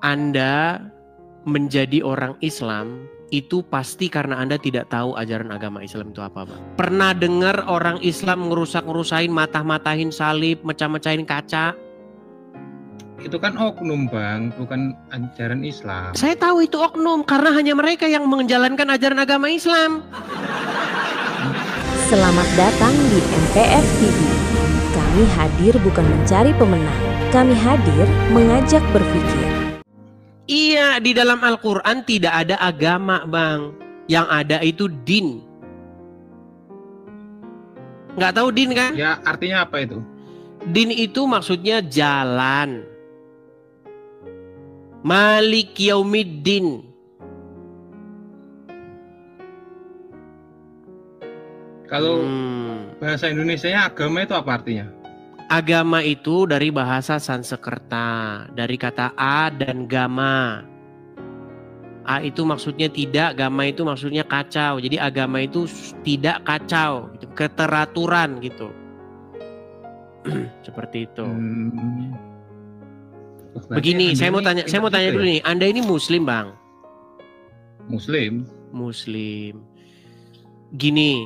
Anda menjadi orang Islam itu pasti karena Anda tidak tahu ajaran agama Islam itu apa, Bang. Pernah dengar orang Islam ngerusak-ngerusain, matah-matahin salib, mecah-mecahin kaca? Itu kan oknum, Bang, bukan ajaran Islam. Saya tahu itu oknum karena hanya mereka yang menjalankan ajaran agama Islam. Selamat datang di MPF TV. Kami hadir bukan mencari pemenang. Kami hadir mengajak berpikir. Iya, di dalam Al-Quran tidak ada agama, Bang. Yang ada itu din. Nggak tahu din kan? Ya, artinya apa itu? Din itu maksudnya jalan. Malik Yaumiddin. Kalau bahasa Indonesianya agama itu apa artinya? Agama itu dari bahasa Sanskerta, dari kata a dan gama. A itu maksudnya tidak, gama itu maksudnya kacau. Jadi agama itu tidak kacau, gitu. Keteraturan gitu. Seperti itu. Begini, saya mau tanya dulu nih. Anda ini Muslim, Bang? Muslim. Gini,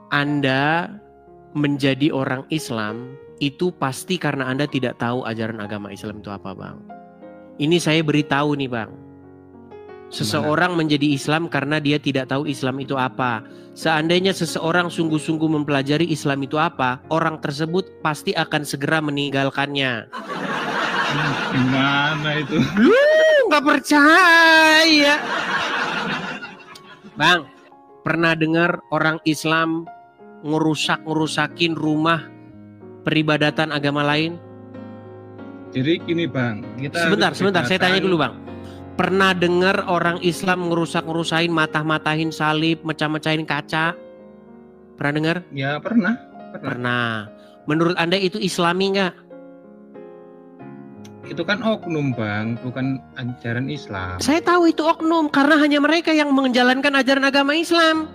Anda menjadi orang Islam itu pasti karena Anda tidak tahu ajaran agama Islam itu apa, Bang. Ini saya beritahu nih, Bang. Seseorang menjadi Islam karena dia tidak tahu Islam itu apa. Seandainya seseorang sungguh-sungguh mempelajari Islam itu apa, orang tersebut pasti akan segera meninggalkannya. Gimana itu? Lu nggak percaya, Bang? Pernah dengar orang Islam ngerusakin rumah peribadatan agama lain? Jadi gini, Bang, kita sebentar, saya tanya dulu, Bang. Pernah dengar orang Islam ngerusakin, matah-matahin salib, mecah-mecahin kaca? Pernah dengar? Ya, pernah. Menurut Anda itu Islami nggak? Itu kan oknum, Bang, bukan ajaran Islam. Saya tahu itu oknum karena hanya mereka yang menjalankan ajaran agama Islam.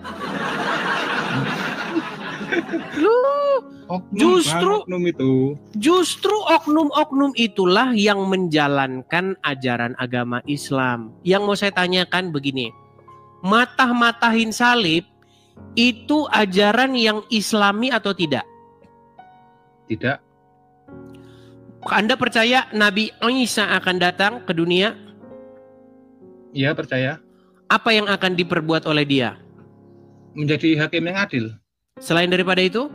Justru oknum itulah yang menjalankan ajaran agama Islam. Yang mau saya tanyakan begini, matah-matahin salib itu ajaran yang Islami atau tidak? Tidak. Anda percaya Nabi Isa akan datang ke dunia? Iya, percaya. Apa yang akan diperbuat oleh dia? Menjadi hakim yang adil. Selain daripada itu?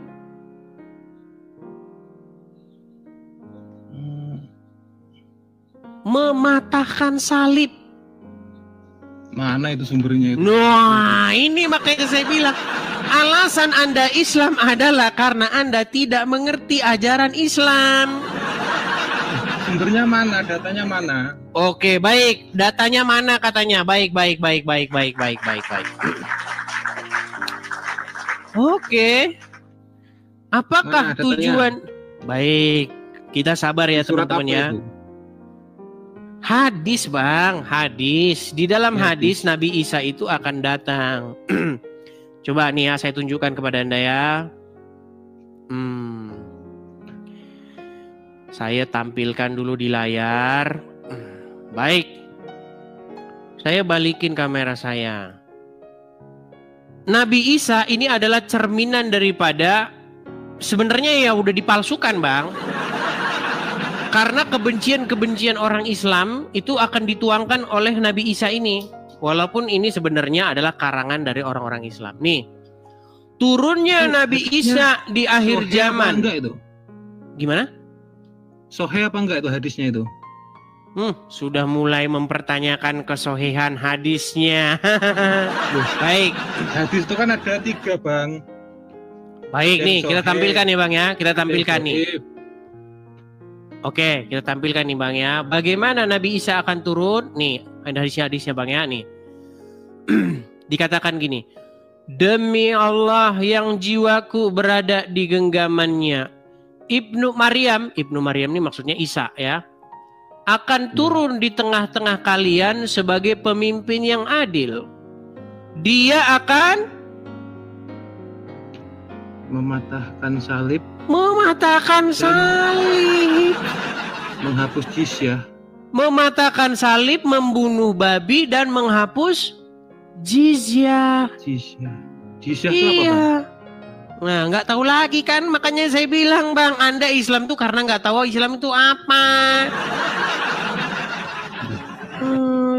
Mematahkan salib. Mana itu sumbernya itu? Nah, ini makanya saya bilang alasan Anda Islam adalah karena Anda tidak mengerti ajaran Islam. Sumbernya mana? Datanya mana? Oke, baik. Datanya mana katanya? Baik. Oke. Apakah tujuan? Baik. Kita sabar ya, teman-teman ya. Hadis, Bang, hadis. Di dalam hadis Nabi Isa itu akan datang. Coba nih ya, saya tunjukkan kepada Anda ya. Saya tampilkan dulu di layar. Baik. Saya balikin kamera saya. Nabi Isa ini adalah cerminan daripada, sebenarnya ya udah dipalsukan, Bang. Karena kebencian orang Islam itu akan dituangkan oleh Nabi Isa ini. Walaupun ini sebenarnya adalah karangan dari orang-orang Islam. Nih, turunnya Nabi Isa di akhir zaman. Gimana? Sahih apa enggak itu hadisnya itu? Sudah mulai mempertanyakan kesohihan hadisnya. Baik. Hadis itu kan ada 3, Bang. Baik nih, kita tampilkan nih, Bang ya. Kita tampilkan nih. Oke, kita tampilkan nih, Bang ya. Bagaimana Nabi Isa akan turun? Nih, ada hadisnya, Bang ya. Nih. Dikatakan gini. Demi Allah yang jiwaku berada di genggamannya. Ibnu Maryam ini maksudnya Isa ya, akan turun di tengah-tengah kalian sebagai pemimpin yang adil. Dia akan mematahkan salib, menghapus jizyah, mematahkan salib, membunuh babi, dan menghapus jizyah. Jizyah itu apa, Bang? Iya. Nah, nggak tahu lagi kan, makanya saya bilang, Bang, Anda Islam tuh karena nggak tahu Islam itu apa.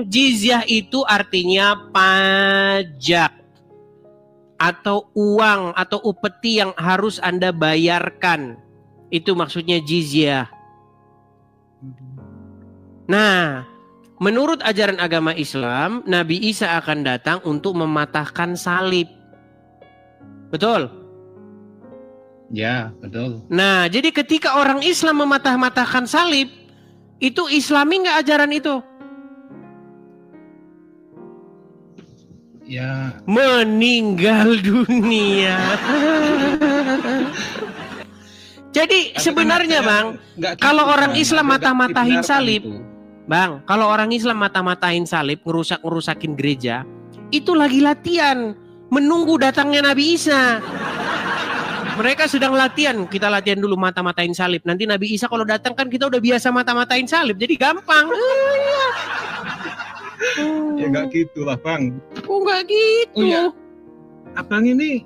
Jizyah itu artinya pajak atau uang atau upeti yang harus Anda bayarkan. Itu maksudnya jizyah. Nah, menurut ajaran agama Islam, Nabi Isa akan datang untuk mematahkan salib. Betul? Ya, betul. Nah, jadi ketika orang Islam mematah-matahkan salib, itu Islami nggak ajaran itu? Ya, Meninggal dunia. Jadi sebenarnya Bang, kalau orang Islam mata-matahin salib, Bang, kalau orang Islam mata-matahin salib, ngerusak-ngerusakin gereja, itu lagi latihan, menunggu datangnya Nabi Isa. Mereka sedang latihan, kita latihan dulu mata-matain salib. Nanti Nabi Isa kalau datang kan kita udah biasa mata-matain salib, jadi gampang. Ya nggak gitu lah, Bang. Oh nggak gitu. Oh ya, Abang ini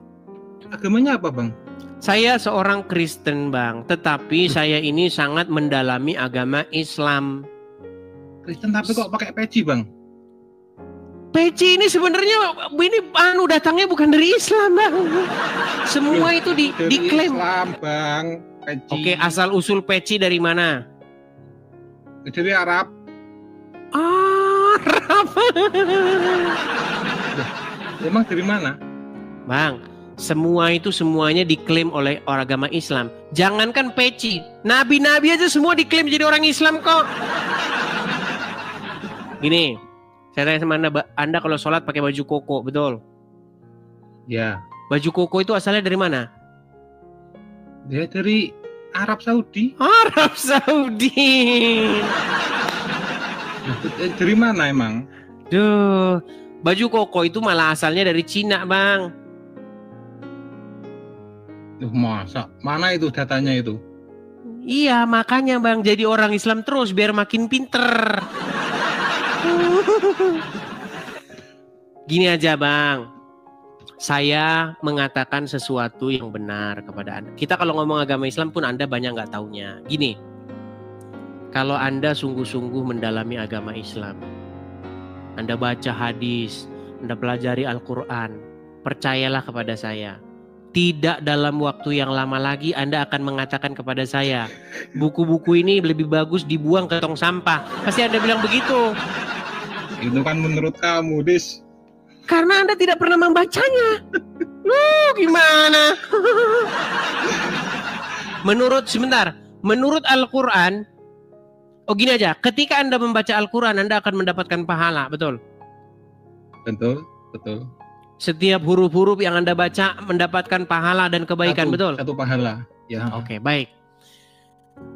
agamanya apa, Bang? Saya seorang Kristen, Bang. Tetapi saya ini sangat mendalami agama Islam. Kristen tapi kok pakai peci, Bang? Peci ini sebenarnya ini datangnya bukan dari Islam, Bang. Semua itu diklaim. Islam, Bang. Peci. Oke, asal usul peci dari mana? Dari Arab. Arab. Emang dari mana? Bang, semuanya diklaim oleh orang agama Islam. Jangankan peci, nabi-nabi aja semua diklaim jadi orang Islam kok. Gini, saya tanya sama Anda kalau sholat pakai baju koko, betul? Ya. Baju koko itu asalnya dari mana? Dia dari Arab Saudi. Arab Saudi. Dari mana emang? Duh, baju koko itu malah asalnya dari Cina, Bang. Masa? Mana itu datanya itu? Iya, makanya Bang jadi orang Islam terus biar makin pinter. Gini aja Bang, saya mengatakan sesuatu yang benar kepada Anda. Kita kalau ngomong agama Islam pun Anda banyak nggak taunya. Gini, kalau Anda sungguh-sungguh mendalami agama Islam, Anda baca hadis, Anda pelajari Al-Quran, percayalah kepada saya, tidak dalam waktu yang lama lagi Anda akan mengatakan kepada saya, buku-buku ini lebih bagus dibuang ke tong sampah. Pasti Anda bilang begitu. Itu kan menurut kamu, Dis. Karena Anda tidak pernah membacanya. Loh, gimana? Menurut Al-Quran, oh gini aja, ketika Anda membaca Al-Quran, Anda akan mendapatkan pahala, betul? Betul. Setiap huruf-huruf yang Anda baca mendapatkan pahala dan kebaikan, betul? Satu pahala. Ya. Oke, baik.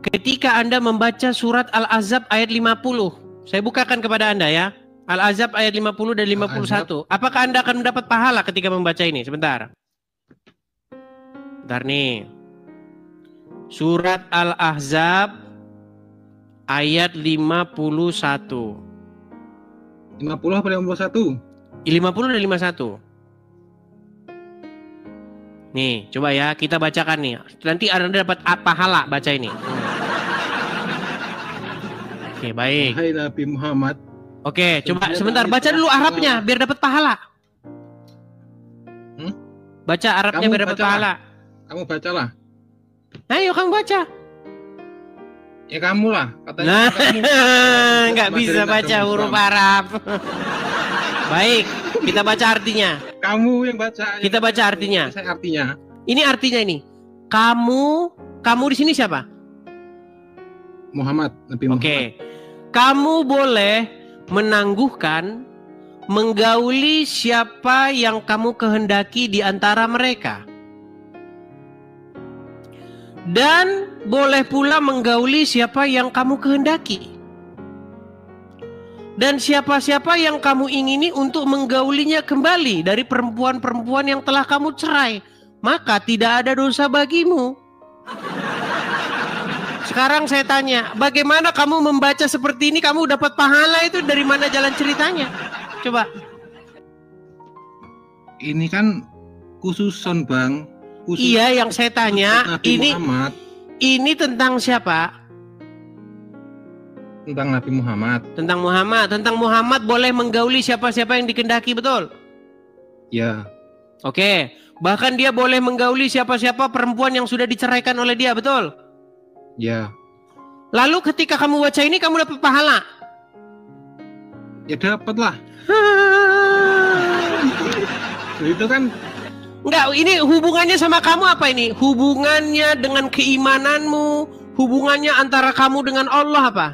Ketika Anda membaca surat Al-Ahzab ayat 50, saya bukakan kepada Anda ya. Al-Ahzab ayat 50 dan 51. Apakah Anda akan mendapat pahala ketika membaca ini? Sebentar. Bentar nih. Surat Al-Ahzab ayat 51. 50 apa 51? 50 dan 51. Nih, coba ya kita bacakan nih. Nanti Anda dapat pahala baca ini. Oke, baik. Hai Nabi Muhammad. Oke, coba sebentar baca dulu Arabnya biar dapat pahala. Baca Arabnya biar dapat pahala. Kamu bacalah. Ayo kamu baca. Ya kamu lah. Katanya Nah, kamu nggak bisa baca huruf Arab. Baik, kita baca artinya. Kamu yang baca. Kita baca artinya. Saya artinya. Ini artinya ini. Kamu di sini siapa? Muhammad, Nabi Muhammad. Oke. Kamu boleh menangguhkan, menggauli siapa yang kamu kehendaki di antara mereka. Dan boleh pula menggauli siapa yang kamu kehendaki. Dan siapa-siapa yang kamu ingini untuk menggaulinya kembali dari perempuan-perempuan yang telah kamu cerai, maka tidak ada dosa bagimu. Sekarang saya tanya, bagaimana kamu membaca seperti ini? Kamu dapat pahala itu dari mana jalan ceritanya? Coba. Ini kan khususon Bang. Khusus Iya, yang saya tanya, Nabi Muhammad. ini tentang siapa? Tentang Nabi Muhammad. Tentang Muhammad. Tentang Muhammad boleh menggauli siapa-siapa yang dikehendaki, betul? Ya, Oke. Bahkan dia boleh menggauli siapa-siapa perempuan yang sudah diceraikan oleh dia, betul? ya. Lalu ketika kamu baca ini, kamu dapat pahala. Ya dapat lah. Itu kan Enggak, ini hubungannya sama kamu apa ini? Hubungannya dengan keimananmu, hubungannya antara kamu dengan Allah apa?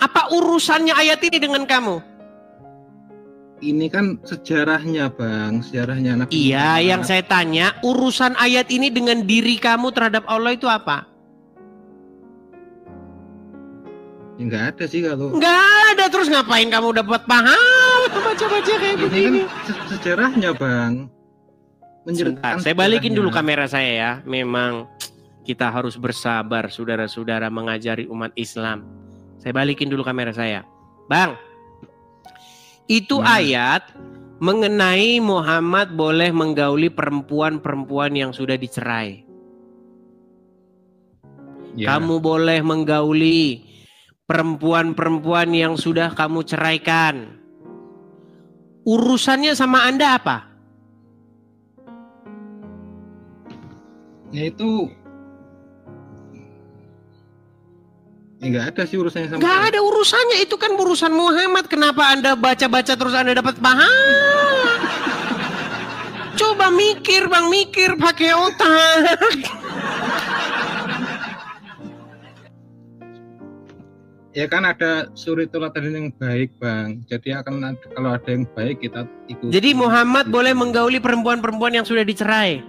Apa urusannya ayat ini dengan kamu? ini kan sejarahnya Bang, sejarahnya Nabi Iya, Muhammad. yang saya tanya, urusan ayat ini dengan diri kamu terhadap Allah itu apa? Ya, nggak ada sih kalau Enggak ada, terus ngapain kamu dapat pahala baca-baca kayak ini begini? kan sejarahnya Bang. Sebentar, saya balikin dulu kamera saya ya. Memang kita harus bersabar saudara-saudara mengajari umat Islam. Saya balikin dulu kamera saya. Bang, itu ayat mengenai Muhammad boleh menggauli perempuan-perempuan yang sudah dicerai. Ya. Kamu boleh menggauli perempuan-perempuan yang sudah kamu ceraikan. Urusannya sama Anda apa? Ya itu ya nggak ada sih urusannya sama Gak ada urusannya, itu kan urusan Muhammad. Kenapa Anda baca-baca terus Anda dapat pahala? Coba mikir Bang, mikir pakai otak. Ya kan ada suri teladan yang baik Bang. Jadi kalau ada yang baik kita ikut. Jadi Muhammad boleh menggauli perempuan-perempuan yang sudah dicerai.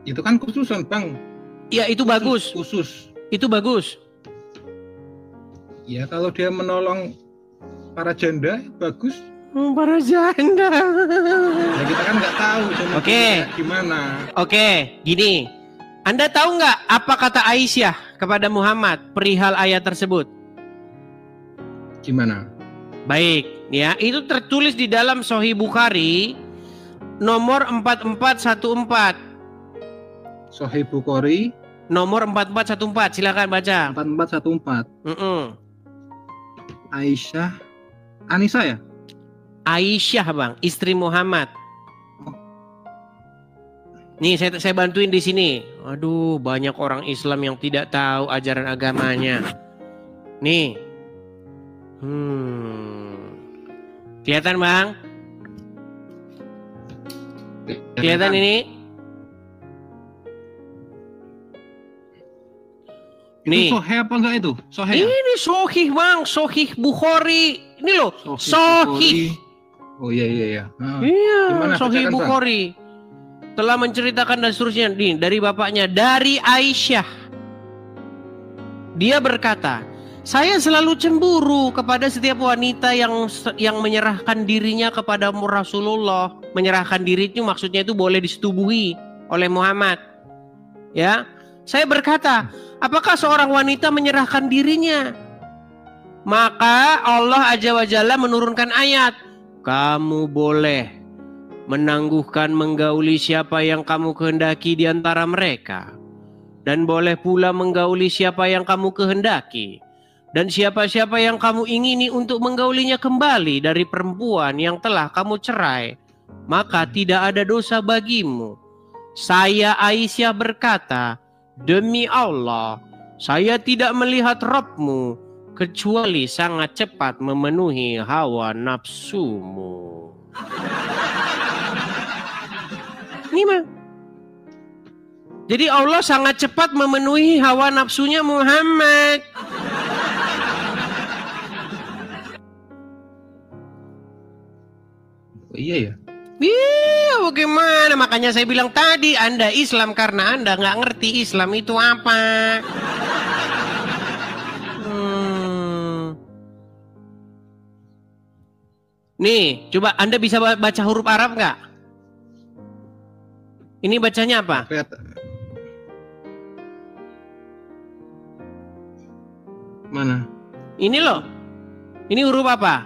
Itu kan khususan Bang. Ya itu bagus. Khusus. Itu bagus. Ya kalau dia menolong para janda bagus. Para janda. Ya kita kan nggak tahu. Oke. Gimana? Oke, gini. Anda tahu nggak apa kata Aisyah kepada Muhammad perihal ayat tersebut? Gimana? Baik, ya itu tertulis di dalam Sahih Bukhari nomor 4414. Sahih Bukhari Nomor 4414, silakan baca. 4414. Aisyah, Anissa ya? Aisyah Bang, istri Muhammad. Nih saya bantuin di sini. Aduh, banyak orang Islam yang tidak tahu ajaran agamanya. Nih. Kelihatan Bang? Kelihatan ini? Nih. Itu Sahih apa enggak itu? Sahih. Ini Sahih Bang, Sahih Bukhari. Ini loh, Sahih. Oh iya. Iya, Gimana Sahih bacakan, Bukhari. Telah menceritakan dan seterusnya nih, dari bapaknya, dari Aisyah. Dia berkata, saya selalu cemburu kepada setiap wanita yang menyerahkan dirinya kepada Rasulullah. Menyerahkan diri itu maksudnya itu boleh disetubuhi oleh Muhammad. Ya, saya berkata, apakah seorang wanita menyerahkan dirinya? Maka Allah Azza wa Jalla menurunkan ayat, kamu boleh menangguhkan menggauli siapa yang kamu kehendaki di antara mereka, dan boleh pula menggauli siapa yang kamu kehendaki, dan siapa-siapa yang kamu ingini untuk menggaulinya kembali dari perempuan yang telah kamu cerai, maka tidak ada dosa bagimu. Saya Aisyah berkata, demi Allah, saya tidak melihat Rabbmu kecuali sangat cepat memenuhi hawa nafsumu. Ini mah. Jadi Allah sangat cepat memenuhi hawa nafsunya Muhammad. Oh, iya ya. Iya, bagaimana? Makanya saya bilang tadi, Anda Islam karena Anda nggak ngerti Islam itu apa. Nih, coba Anda bisa baca huruf Arab nggak? Ini bacanya apa? Mana? Ini loh. Ini huruf apa?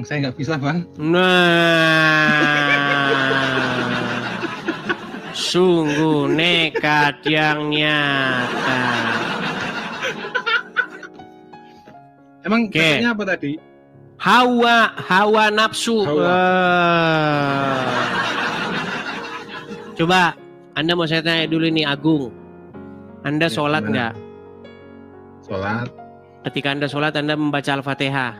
Saya nggak bisa, Bang. Nah, sungguh nekat yang nyata. Emang Oke. katanya apa tadi? Hawa nafsu. Hawa. Coba, Anda mau saya tanya dulu nih, Agung. Anda Ya, sholat gimana? nggak? Sholat. Ketika Anda sholat, Anda membaca Al-Fatihah.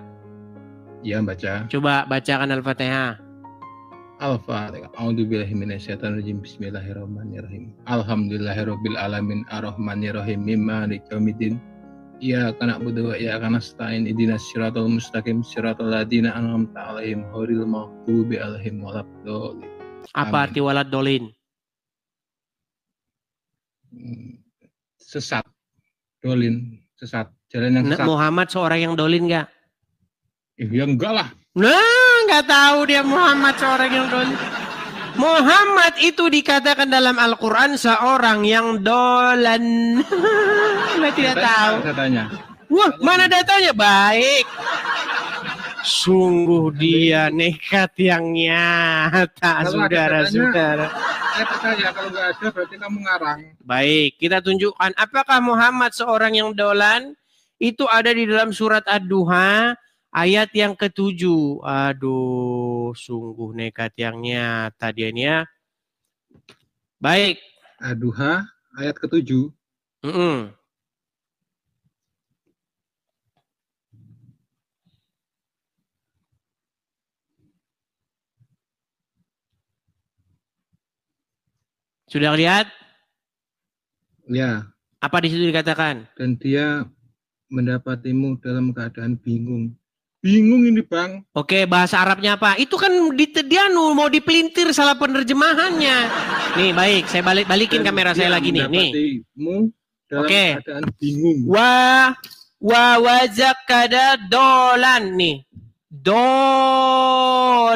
Ya, baca. Coba bacakan Al-Fatihah. Al-Fatihah. A'udzubillahi minasyaitonirrajim. Bismillahirrahmanirrahim. Alhamdulillahirabbil alamin arrahmanirrahim maliki yaumiddin. Iyyaka na'budu wa iyyaka nasta'in. Ihdinas siratal mustaqim siratal ladzina an'amta 'alaihim ghairil maghdubi 'alaihim waladdallin. Apa Amin. arti walad dolin? Sesat. Dolin, sesat. Jalan yang Nah, sesat. Muhammad seorang yang dolin nggak? Ya enggak lah. Nah, nggak tahu dia Muhammad seorang yang dolin. Muhammad itu dikatakan dalam Al-Quran seorang yang dolan. Anda tidak tahu. Saya tanya. Wah, mana datanya? Baik. Sungguh dia nekat yang nyata, Kalau ada saudara-saudara. Saya percaya kalau nggak ada berarti kamu ngarang. Baik, kita tunjukkan apakah Muhammad seorang yang dolan. Itu ada di dalam surat Ad-Duha ayat yang ke-7. Aduh, sungguh nekat yang nyata dia ini ya. Baik. Ad-Duha ayat ke-7. Sudah lihat? Ya, Apa di situ dikatakan? dan dia mendapatimu dalam keadaan bingung. Bingung ini, Bang. Oke, bahasa Arabnya apa? Itu kan dia mau dipelintir salah penerjemahannya. Nih, baik, saya balikin Dan kamera saya dia lagi nih. mendapatimu dalam Oke. keadaan bingung. Wazakada dolan nih. Dolan.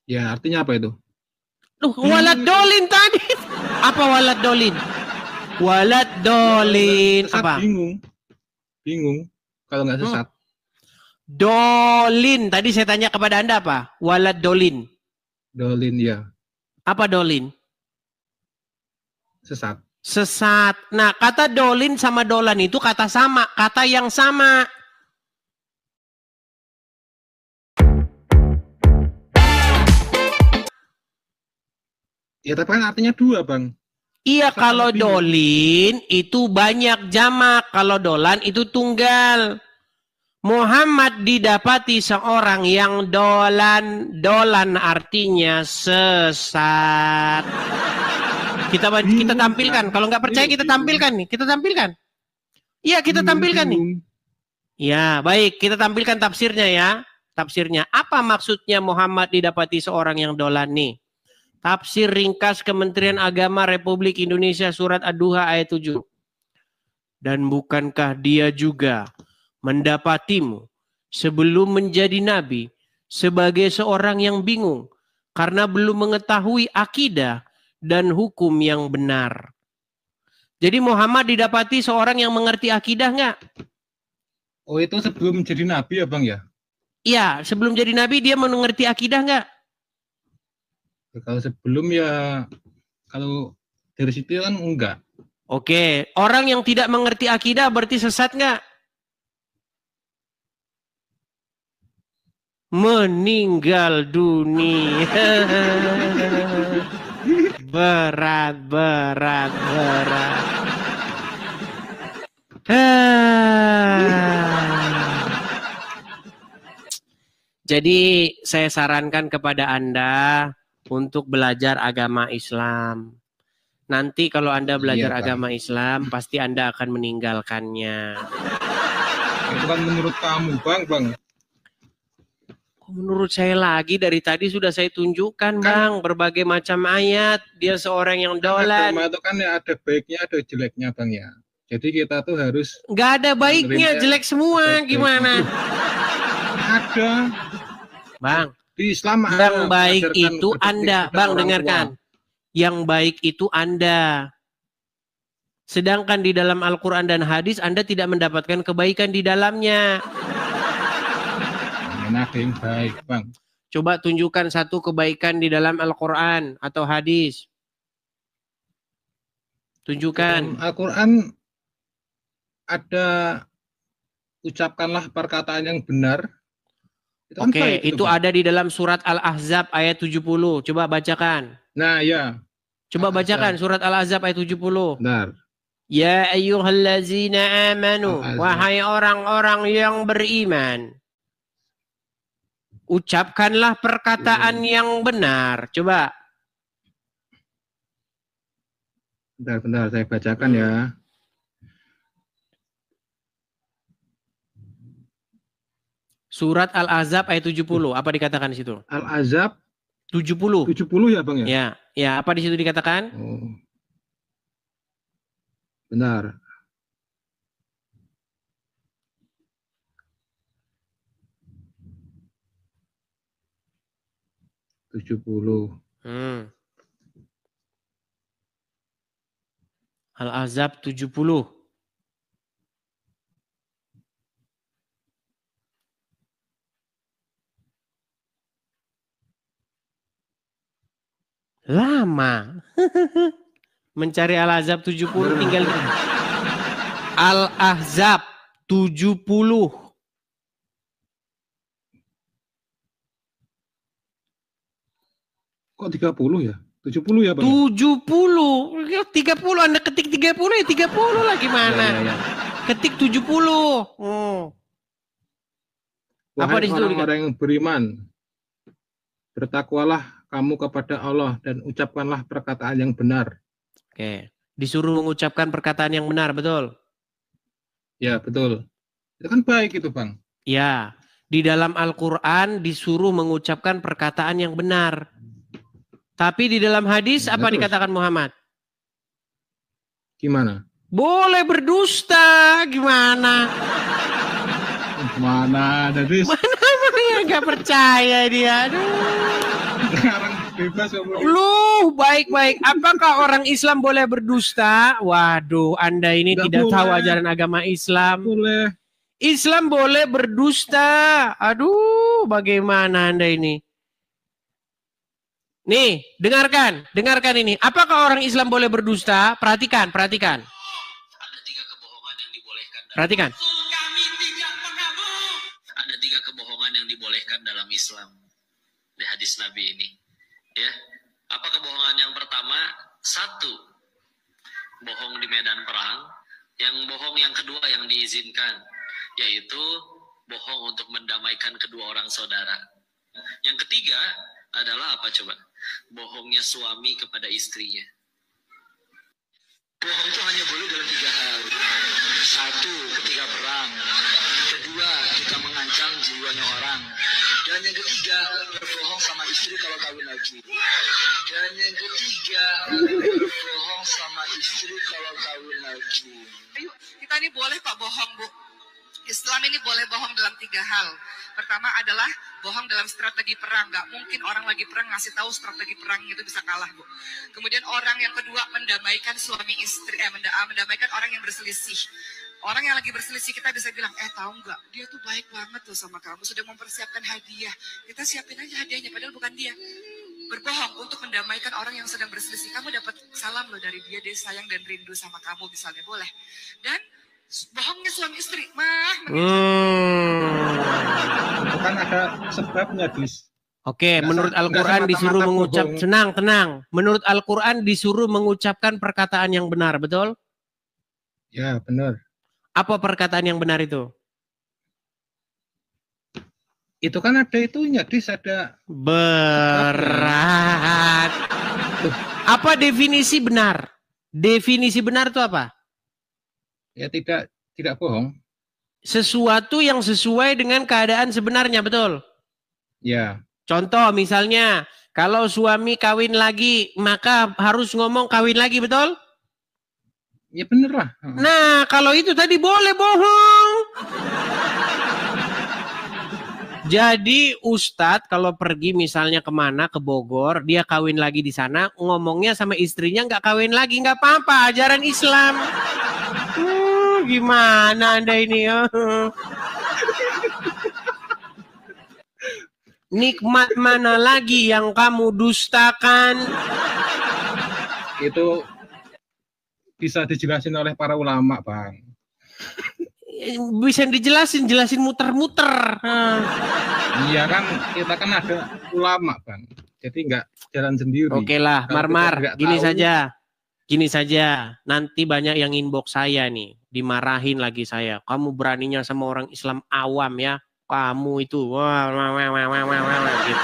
Ya, artinya apa itu? Walad dolin tadi. Apa walad dolin? Walad dolin. Sesat, Apa? bingung. Bingung kalau nggak sesat. Dolin. Tadi saya tanya kepada Anda apa? Walad dolin. Dolin ya, Apa dolin? sesat. Sesat. Nah, kata dolin sama dolan itu kata sama. Kata yang sama. Ya, tapi kan artinya dua, Bang. Iya, Sesat kalau sama bingung. dolin itu banyak jamak. Kalau dolan itu tunggal. Muhammad didapati seorang yang dolan. Dolan artinya sesat. Kita tampilkan. Kalau nggak percaya kita tampilkan nih. Kita tampilkan. Iya, kita tampilkan nih. Bingung. Ya, baik. Kita tampilkan tafsirnya ya. Tafsirnya. Apa maksudnya Muhammad didapati seorang yang dolan nih? Tafsir ringkas Kementerian Agama Republik Indonesia surat Ad-Duha ayat 7. Dan bukankah dia juga mendapatimu sebelum menjadi nabi sebagai seorang yang bingung karena belum mengetahui akidah dan hukum yang benar. Jadi Muhammad didapati seorang yang mengerti akidah nggak? Oh, itu sebelum menjadi nabi ya, Bang ya? Iya, sebelum jadi nabi dia mengerti akidah nggak? Ya, kalau sebelum ya, kalau dari situ kan enggak. Oke, orang yang tidak mengerti akidah berarti sesat nggak? Meninggal dunia. Berat. Jadi saya sarankan kepada Anda untuk belajar agama Islam. Nanti kalau Anda belajar Iya, Bang. agama Islam, pasti Anda akan meninggalkannya. Itu kan menurut kamu, Bang. Menurut saya lagi dari tadi sudah saya tunjukkan, Bang, berbagai macam ayat. Dia seorang yang dolan. Agama itu kan ya ada baiknya, ada jeleknya, Bang ya. Jadi kita tuh harus Nggak ada baiknya, menerima jelek semua. baik-baik. Gimana? Ada Bang, di Islam yang baik mengajarkan itu berbakti Anda, kepada Bang, orang dengarkan. tua. Yang baik itu Anda. Sedangkan di dalam Al-Quran dan hadis Anda tidak mendapatkan kebaikan di dalamnya. Mana ada yang baik, Bang? Coba tunjukkan satu kebaikan di dalam Al-Quran atau hadis. Tunjukkan. Dalam Al-Quran ada ucapkanlah perkataan yang benar. Itu kan Oke, baik itu Bang. ada di dalam surat Al-Ahzab ayat 70. Coba bacakan. Nah, ya. Coba Al-Ahzab. bacakan surat Al-Ahzab ayat 70. Benar. Ya ayyuhallazina amanu. Al-Ahzab. Wahai orang-orang yang beriman. Ucapkanlah perkataan yang benar. Coba. Bentar, saya bacakan ya. Surat Al-Ahzab ayat 70. Apa dikatakan di situ? Al-Ahzab 70. 70 ya, Bang ya? Ya, apa di situ dikatakan? Oh. Benar. Al-Ahzab 70. Lama. Mencari Al-Ahzab 70 tinggal Al-Ahzab 70. Kok 30 ya? 70 ya, Bang? 70. 30 Anda ketik 30 ya 30 lah gimana? Ya. Ketik 70. Apa di Wahai situ? orang-orang yang beriman, bertakwalah kamu kepada Allah dan ucapkanlah perkataan yang benar. Oke, disuruh mengucapkan perkataan yang benar, betul? Ya, betul. Itu kan baik itu, Bang. Ya, di dalam Al-Quran disuruh mengucapkan perkataan yang benar. Tapi di dalam hadis apa terus dikatakan Muhammad? Gimana? Boleh berdusta, gimana? Mana ada bis? Mana yang nggak percaya dia? Aduh. Sekarang bebas ngomong. Lu baik-baik. Apakah orang Islam boleh berdusta? Waduh, Anda ini Nggak tidak boleh. tahu ajaran agama Islam. Boleh. Islam boleh berdusta. Aduh, bagaimana Anda ini? Nih, dengarkan ini. Apakah orang Islam boleh berdusta? Perhatikan. Ada 3 kebohongan yang dibolehkan. Perhatikan. Kami tidak mengamuk. Ada 3 kebohongan yang dibolehkan dalam Islam di hadis Nabi ini. Ya, apa kebohongan yang pertama? 1, bohong di medan perang. Yang bohong yang kedua yang diizinkan, yaitu bohong untuk mendamaikan kedua orang saudara. Yang ketiga adalah apa coba? Bohongnya suami kepada istrinya. Bohong itu hanya boleh dalam 3 hal. 1, ketika perang. 2, jika mengancam jiwanya orang. Dan yang ketiga, berbohong sama istri kalau kawin lagi. Dan yang ketiga, berbohong sama istri kalau kawin lagi. Ayo, kita ini boleh kok bohong, Bu. Islam ini boleh bohong dalam 3 hal. Pertama adalah bohong dalam strategi perang. Nggak mungkin orang lagi perang ngasih tahu strategi perang itu bisa kalah, Bu. Kemudian orang yang kedua mendamaikan suami istri, mendamaikan orang yang berselisih. Orang yang lagi berselisih kita bisa bilang, tahu nggak, dia tuh baik banget tuh sama kamu, sudah mempersiapkan hadiah. Kita siapin aja hadiahnya, padahal bukan dia. Berbohong untuk mendamaikan orang yang sedang berselisih. Kamu dapat salam loh dari dia sayang dan rindu sama kamu misalnya, boleh. Dan bohongnya suami istri, Itu kan ada sebabnya, Dis. Oke, menurut Al-Quran disuruh mengucap, tenang. Menurut Al-Quran disuruh mengucapkan perkataan yang benar, betul? Ya, benar. Apa perkataan yang benar itu? Itu kan ada itunya, Dis, ada berat. Apa definisi benar? Definisi benar itu apa? Ya tidak bohong. Sesuatu yang sesuai dengan keadaan sebenarnya, betul? Ya. Contoh misalnya, kalau suami kawin lagi, maka harus ngomong kawin lagi, betul? Ya bener lah. Nah, kalau itu tadi boleh bohong. Jadi Ustadz kalau pergi misalnya kemana ke Bogor, dia kawin lagi di sana, ngomongnya sama istrinya nggak kawin lagi, nggak apa-apa, ajaran Islam. Gimana Anda ini? Nikmat mana lagi yang kamu dustakan? Itu bisa dijelasin oleh para ulama, Bang. Bisa jelasin muter-muter. Iya kan, kita kan ada ulama, Bang. Jadi nggak jalan sendiri. Oke lah, Kalau Marmar, kita nggak gini tahu, saja. Nanti banyak yang inbox saya nih, dimarahin lagi saya. Kamu beraninya sama orang Islam awam ya? Kamu itu, gitu.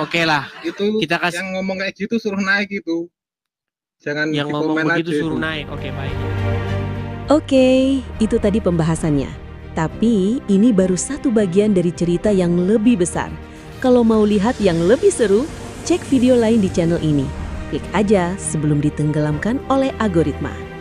Oke lah, itu kita kasih yang ngomong kayak gitu suruh naik itu. Jangan yang di ngomong komen begitu aja suruh itu. naik. Oke, baik. Oke, itu tadi pembahasannya. Tapi ini baru satu bagian dari cerita yang lebih besar. Kalau mau lihat yang lebih seru, cek video lain di channel ini. Klik aja sebelum ditenggelamkan oleh algoritma.